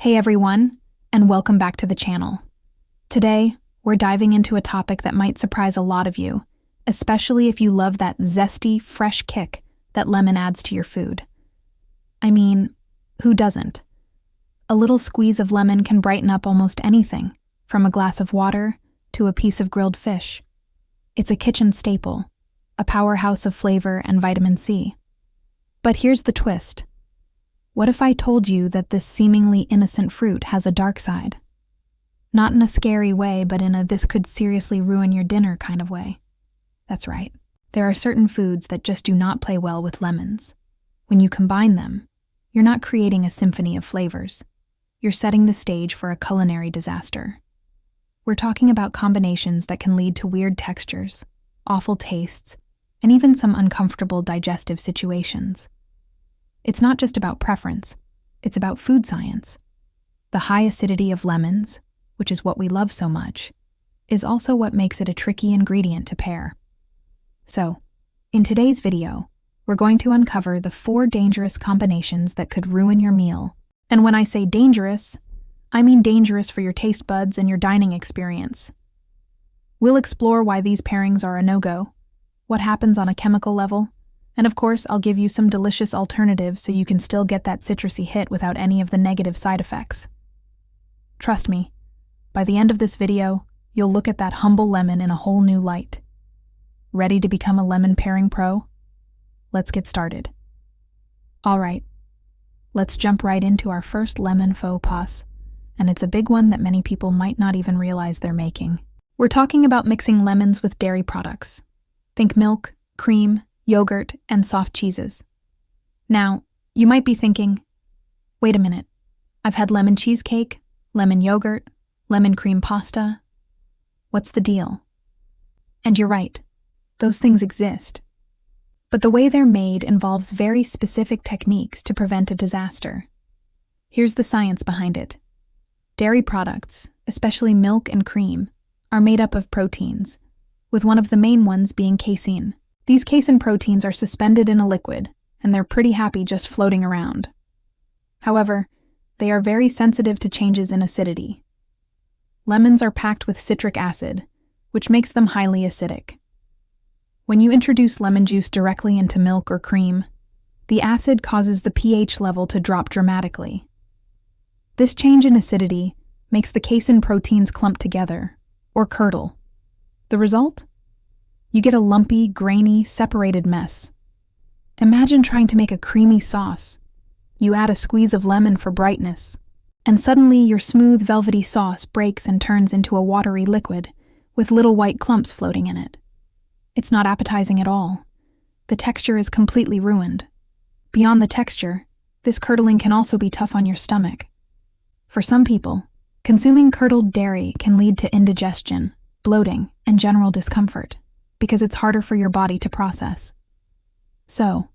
Hey everyone, and welcome back to the channel. Today, we're diving into a topic that might surprise a lot of you, especially if you love that zesty, fresh kick that lemon adds to your food. I mean, who doesn't? A little squeeze of lemon can brighten up almost anything, from a glass of water to a piece of grilled fish. It's a kitchen staple, a powerhouse of flavor and vitamin C. But here's the twist. What if I told you that this seemingly innocent fruit has a dark side? Not in a scary way, but in a this could seriously ruin your dinner kind of way. That's right. There are certain foods that just do not play well with lemons. When you combine them, you're not creating a symphony of flavors. You're setting the stage for a culinary disaster. We're talking about combinations that can lead to weird textures, awful tastes, and even some uncomfortable digestive situations. It's not just about preference, it's about food science. The high acidity of lemons, which is what we love so much, is also what makes it a tricky ingredient to pair. So, in today's video, we're going to uncover the 4 dangerous combinations that could ruin your meal. And when I say dangerous, I mean dangerous for your taste buds and your dining experience. We'll explore why these pairings are a no-go, what happens on a chemical level, and of course, I'll give you some delicious alternatives so you can still get that citrusy hit without any of the negative side effects. Trust me, by the end of this video, you'll look at that humble lemon in a whole new light. Ready to become a lemon pairing pro? Let's get started. Alright, let's jump right into our first lemon faux pas, and it's a big one that many people might not even realize they're making. We're talking about mixing lemons with dairy products. Think milk, cream, yogurt, and soft cheeses. Now, you might be thinking, wait a minute, I've had lemon cheesecake, lemon yogurt, lemon cream pasta. What's the deal? And you're right, those things exist. But the way they're made involves very specific techniques to prevent a disaster. Here's the science behind it. Dairy products, especially milk and cream, are made up of proteins, with one of the main ones being casein. These casein proteins are suspended in a liquid, and they're pretty happy just floating around. However, they are very sensitive to changes in acidity. Lemons are packed with citric acid, which makes them highly acidic. When you introduce lemon juice directly into milk or cream, the acid causes the pH level to drop dramatically. This change in acidity makes the casein proteins clump together, or curdle. The result? You get a lumpy, grainy, separated mess. Imagine trying to make a creamy sauce. You add a squeeze of lemon for brightness, and suddenly your smooth, velvety sauce breaks and turns into a watery liquid, with little white clumps floating in it. It's not appetizing at all. The texture is completely ruined. Beyond the texture, this curdling can also be tough on your stomach. For some people, consuming curdled dairy can lead to indigestion, bloating, and general discomfort, because it's harder for your body to process. So,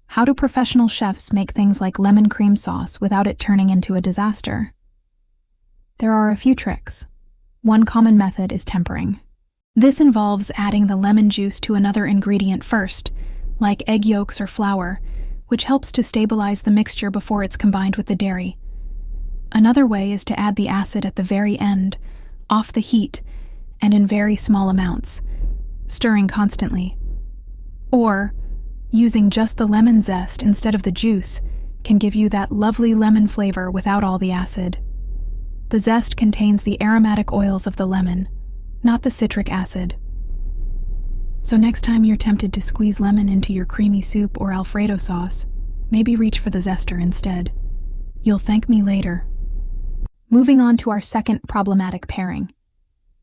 how do professional chefs make things like lemon cream sauce without it turning into a disaster? There are a few tricks. One common method is tempering. This involves adding the lemon juice to another ingredient first, like egg yolks or flour, which helps to stabilize the mixture before it's combined with the dairy. Another way is to add the acid at the very end, off the heat, and in very small amounts, stirring constantly. Or, using just the lemon zest instead of the juice can give you that lovely lemon flavor without all the acid. The zest contains the aromatic oils of the lemon, not the citric acid. So next time you're tempted to squeeze lemon into your creamy soup or Alfredo sauce, maybe reach for the zester instead. You'll thank me later. Moving on to our second problematic pairing,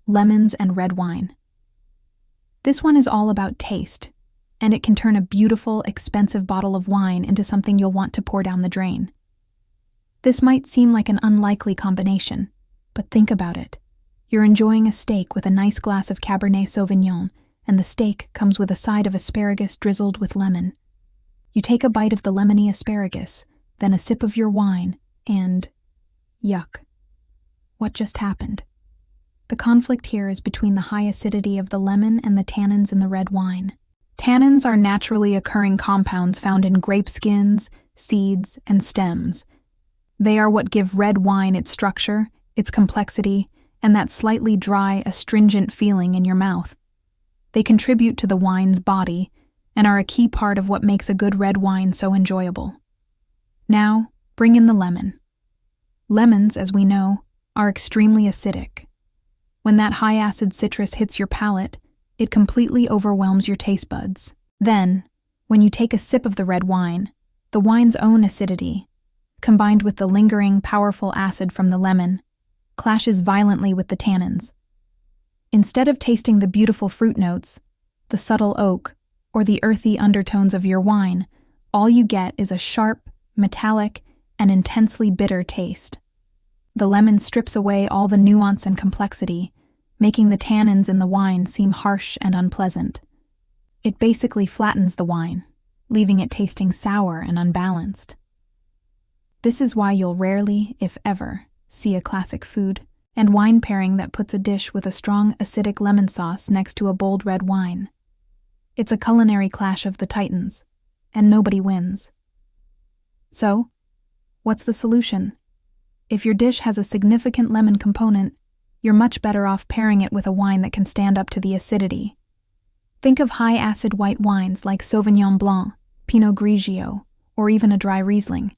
lemons and red wine. This one is all about taste, and it can turn a beautiful, expensive bottle of wine into something you'll want to pour down the drain. This might seem like an unlikely combination, but think about it. You're enjoying a steak with a nice glass of Cabernet Sauvignon, and the steak comes with a side of asparagus drizzled with lemon. You take a bite of the lemony asparagus, then a sip of your wine, and yuck. What just happened? The conflict here is between the high acidity of the lemon and the tannins in the red wine. Tannins are naturally occurring compounds found in grape skins, seeds, and stems. They are what give red wine its structure, its complexity, and that slightly dry, astringent feeling in your mouth. They contribute to the wine's body and are a key part of what makes a good red wine so enjoyable. Now, bring in the lemon. Lemons, as we know, are extremely acidic. When that high-acid citrus hits your palate, it completely overwhelms your taste buds. Then, when you take a sip of the red wine, the wine's own acidity, combined with the lingering, powerful acid from the lemon, clashes violently with the tannins. Instead of tasting the beautiful fruit notes, the subtle oak, or the earthy undertones of your wine, all you get is a sharp, metallic, and intensely bitter taste. The lemon strips away all the nuance and complexity, making the tannins in the wine seem harsh and unpleasant. It basically flattens the wine, leaving it tasting sour and unbalanced. This is why you'll rarely, if ever, see a classic food and wine pairing that puts a dish with a strong acidic lemon sauce next to a bold red wine. It's a culinary clash of the titans, and nobody wins. So, what's the solution? If your dish has a significant lemon component, you're much better off pairing it with a wine that can stand up to the acidity. Think of high-acid white wines like Sauvignon Blanc, Pinot Grigio, or even a dry Riesling.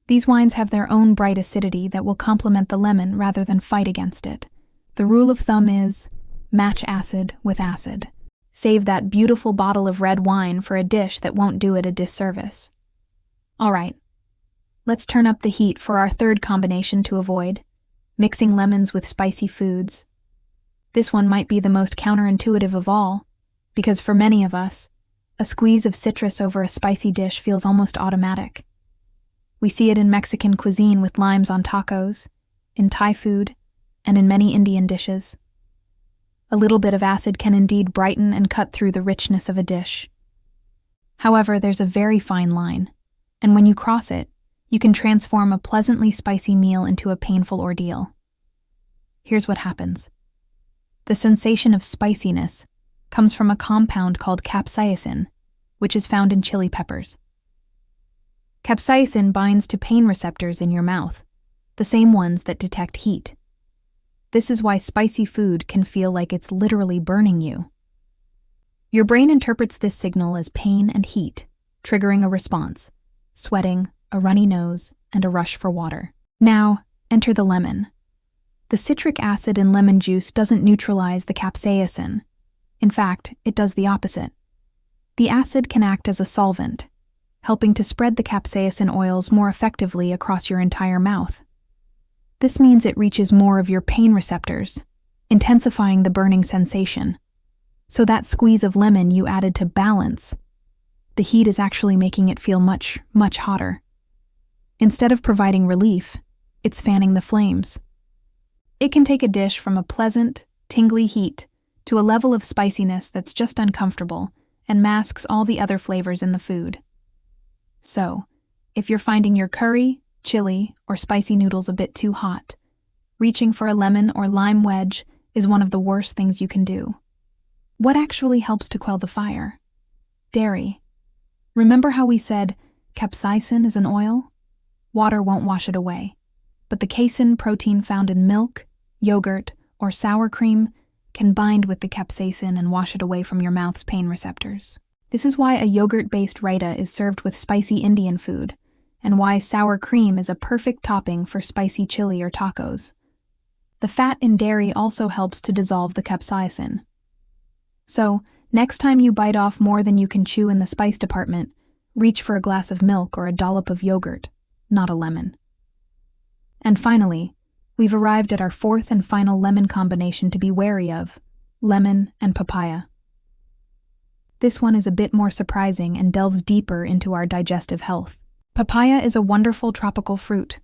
These wines have their own bright acidity that will complement the lemon rather than fight against it. The rule of thumb is, match acid with acid. Save that beautiful bottle of red wine for a dish that won't do it a disservice. All right, let's turn up the heat for our third combination to avoid, mixing lemons with spicy foods. This one might be the most counterintuitive of all, because for many of us, a squeeze of citrus over a spicy dish feels almost automatic. We see it in Mexican cuisine with limes on tacos, in Thai food, and in many Indian dishes. A little bit of acid can indeed brighten and cut through the richness of a dish. However, there's a very fine line, and when you cross it, you can transform a pleasantly spicy meal into a painful ordeal. Here's what happens. The sensation of spiciness comes from a compound called capsaicin, which is found in chili peppers. Capsaicin binds to pain receptors in your mouth, the same ones that detect heat. This is why spicy food can feel like it's literally burning you. Your brain interprets this signal as pain and heat, triggering a response, sweating, a runny nose, and a rush for water. Now, enter the lemon. The citric acid in lemon juice doesn't neutralize the capsaicin. In fact, it does the opposite. The acid can act as a solvent, helping to spread the capsaicin oils more effectively across your entire mouth. This means it reaches more of your pain receptors, intensifying the burning sensation. So that squeeze of lemon you added to balance, the heat is actually making it feel much, much hotter. Instead of providing relief, it's fanning the flames. It can take a dish from a pleasant, tingly heat to a level of spiciness that's just uncomfortable and masks all the other flavors in the food. So, if you're finding your curry, chili, or spicy noodles a bit too hot, reaching for a lemon or lime wedge is one of the worst things you can do. What actually helps to quell the fire? Dairy. Remember how we said capsaicin is an oil? Water won't wash it away, but the casein protein found in milk, yogurt, or sour cream can bind with the capsaicin and wash it away from your mouth's pain receptors. This is why a yogurt-based raita is served with spicy Indian food, and why sour cream is a perfect topping for spicy chili or tacos. The fat in dairy also helps to dissolve the capsaicin. So, next time you bite off more than you can chew in the spice department, reach for a glass of milk or a dollop of yogurt, not a lemon. And finally, we've arrived at our fourth and final lemon combination to be wary of: lemon and papaya. This one is a bit more surprising and delves deeper into our digestive health. Papaya is a wonderful tropical fruit,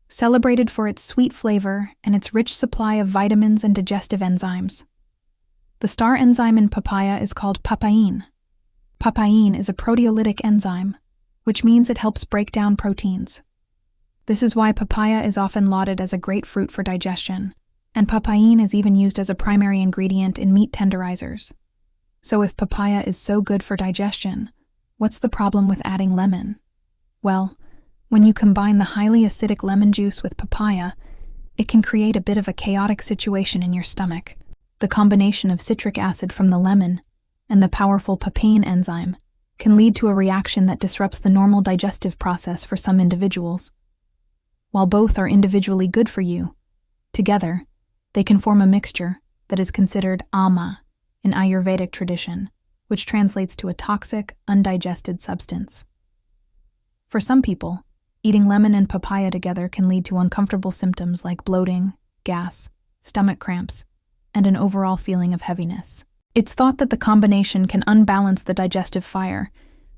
celebrated for its sweet flavor and its rich supply of vitamins and digestive enzymes. The star enzyme in papaya is called papain. Papain is a proteolytic enzyme, which means it helps break down proteins. This is why papaya is often lauded as a great fruit for digestion, and papain is even used as a primary ingredient in meat tenderizers. So if papaya is so good for digestion, what's the problem with adding lemon? Well, When you combine the highly acidic lemon juice with papaya, it can create a bit of a chaotic situation in your stomach. The combination of citric acid from the lemon and the powerful papain enzyme can lead to a reaction that disrupts the normal digestive process for some individuals. While both are individually good for you, together, they can form a mixture that is considered ama in Ayurvedic tradition, which translates to a toxic, undigested substance. For some people, eating lemon and papaya together can lead to uncomfortable symptoms like bloating, gas, stomach cramps, and an overall feeling of heaviness. It's thought that the combination can unbalance the digestive fire,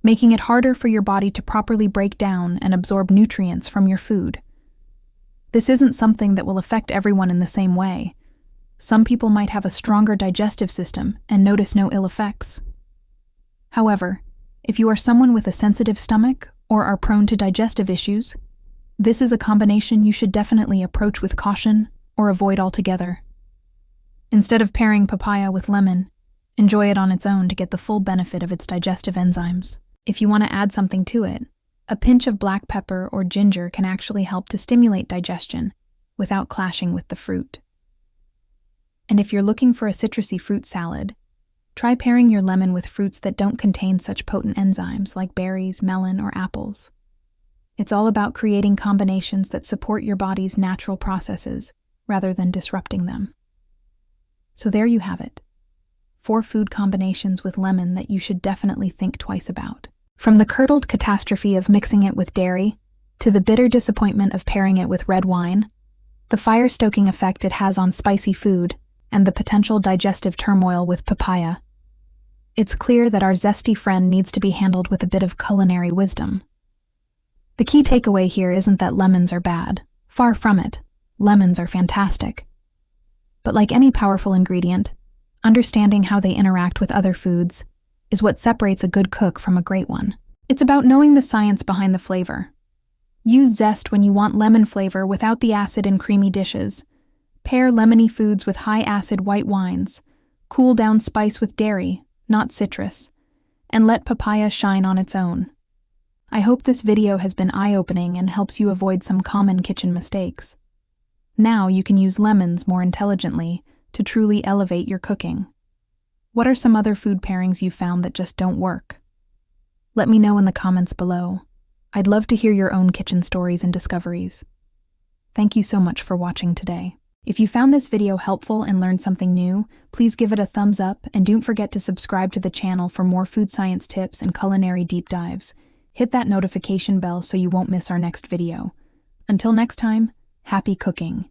making it harder for your body to properly break down and absorb nutrients from your food. This isn't something that will affect everyone in the same way. Some people might have a stronger digestive system and notice no ill effects. However, if you are someone with a sensitive stomach or are prone to digestive issues, this is a combination you should definitely approach with caution or avoid altogether. Instead of pairing papaya with lemon, enjoy it on its own to get the full benefit of its digestive enzymes. If you want to add something to it, a pinch of black pepper or ginger can actually help to stimulate digestion without clashing with the fruit. And if you're looking for a citrusy fruit salad, try pairing your lemon with fruits that don't contain such potent enzymes like berries, melon, or apples. It's all about creating combinations that support your body's natural processes rather than disrupting them. So there you have it. 4 food combinations with lemon that you should definitely think twice about. From the curdled catastrophe of mixing it with dairy, to the bitter disappointment of pairing it with red wine, the fire-stoking effect it has on spicy food, and the potential digestive turmoil with papaya, it's clear that our zesty friend needs to be handled with a bit of culinary wisdom. The key takeaway here isn't that lemons are bad. Far from it. Lemons are fantastic. But like any powerful ingredient, understanding how they interact with other foods is what separates a good cook from a great one. It's about knowing the science behind the flavor. Use zest when you want lemon flavor without the acid in creamy dishes. Pair lemony foods with high-acid white wines. Cool down spice with dairy, not citrus, and let papaya shine on its own. I hope this video has been eye-opening and helps you avoid some common kitchen mistakes. Now you can use lemons more intelligently to truly elevate your cooking. What are some other food pairings you've found that just don't work? Let me know in the comments below. I'd love to hear your own kitchen stories and discoveries. Thank you so much for watching today. If you found this video helpful and learned something new, please give it a thumbs up and don't forget to subscribe to the channel for more food science tips and culinary deep dives. Hit that notification bell so you won't miss our next video. Until next time, happy cooking.